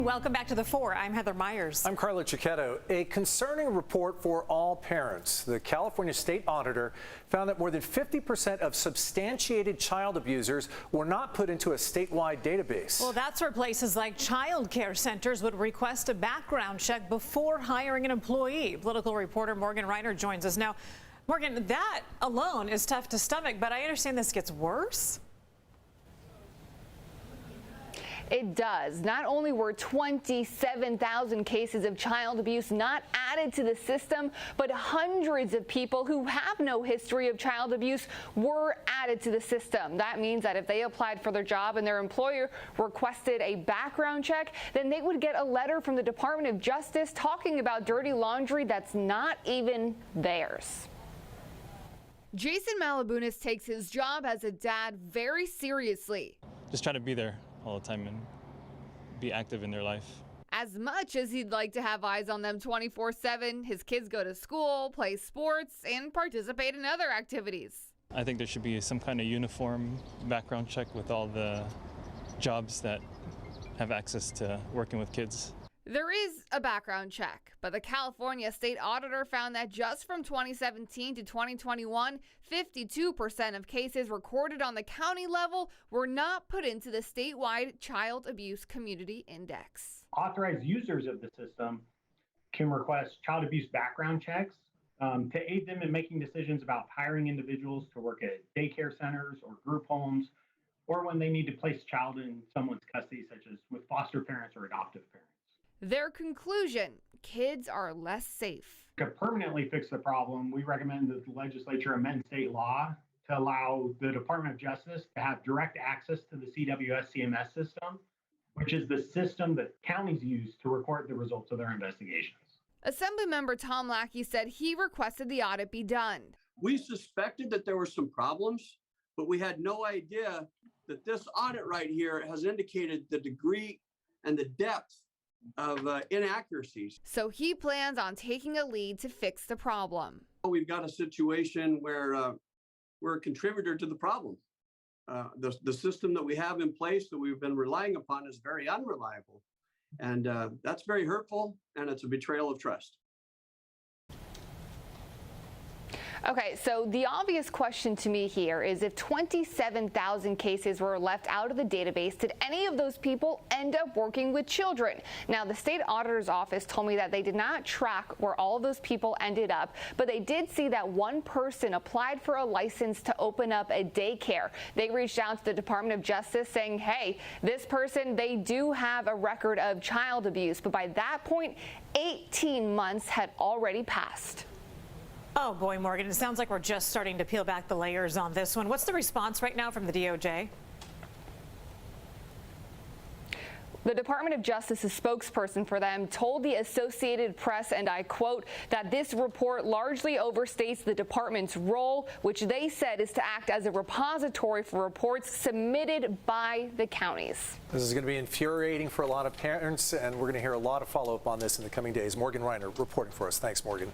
Welcome back to The Four. I'm Heather Myers. I'm Carla Cicchetto. A concerning report for all parents. The California State Auditor found that more than 50% of substantiated child abusers were not put into a statewide database. Well, that's where places like child care centers would request a background check before hiring an employee. Political reporter Morgan Reiner joins us now. Morgan, that alone is tough to stomach, but I understand this gets worse. It does. Not only were 27,000 cases of child abuse not added to the system, but hundreds of people who have no history of child abuse were added to the system. That means that if they applied for their job and their employer requested a background check, then they would get a letter from the Department of Justice talking about dirty laundry that's not even theirs. Jason Malabunis takes his job as a dad very seriously. Just trying to be there all the time and be active in their life. As much as he'd like to have eyes on them 24/7, his kids go to school, play sports, and participate in other activities. I think there should be some kind of uniform background check with all the jobs that have access to working with kids. There is a background check, but the California State Auditor found that just from 2017 to 2021, 52% of cases recorded on the county level were not put into the statewide Child Abuse Community Index. Authorized users of the system can request child abuse background checks to aid them in making decisions about hiring individuals to work at daycare centers or group homes, or when they need to place a child in someone's custody, such as with foster parents or adoptive parents. Their conclusion: kids are less safe. To permanently fix the problem, we recommend that the legislature amend state law to allow the Department of Justice to have direct access to the CWS CMS system, which is the system that counties use to record the results of their investigations. Assemblymember Tom Lackey said he requested the audit be done. We suspected that there were some problems, but we had no idea that this audit right here has indicated the degree and the depth of inaccuracies. So he plans on taking a lead to fix the problem. We've got a situation where we're a contributor to the problem. The system that we have in place that we've been relying upon is very unreliable. And that's very hurtful, and it's a betrayal of trust. Okay, so the obvious question to me here is, if 27,000 cases were left out of the database, did any of those people end up working with children? Now, the state auditor's office told me that they did not track where all of those people ended up, but they did see that one person applied for a license to open up a daycare. They reached out to the Department of Justice saying, hey, this person, they do have a record of child abuse. But by that point, 18 months had already passed. Oh boy, Morgan, it sounds like we're just starting to peel back the layers on this one. What's the response right now from the DOJ? The Department of Justice's spokesperson for them told the Associated Press, and I quote, that this report largely overstates the department's role, which they said is to act as a repository for reports submitted by the counties. This is going to be infuriating for a lot of parents, and we're going to hear a lot of follow-up on this in the coming days. Morgan Reiner reporting for us. Thanks, Morgan.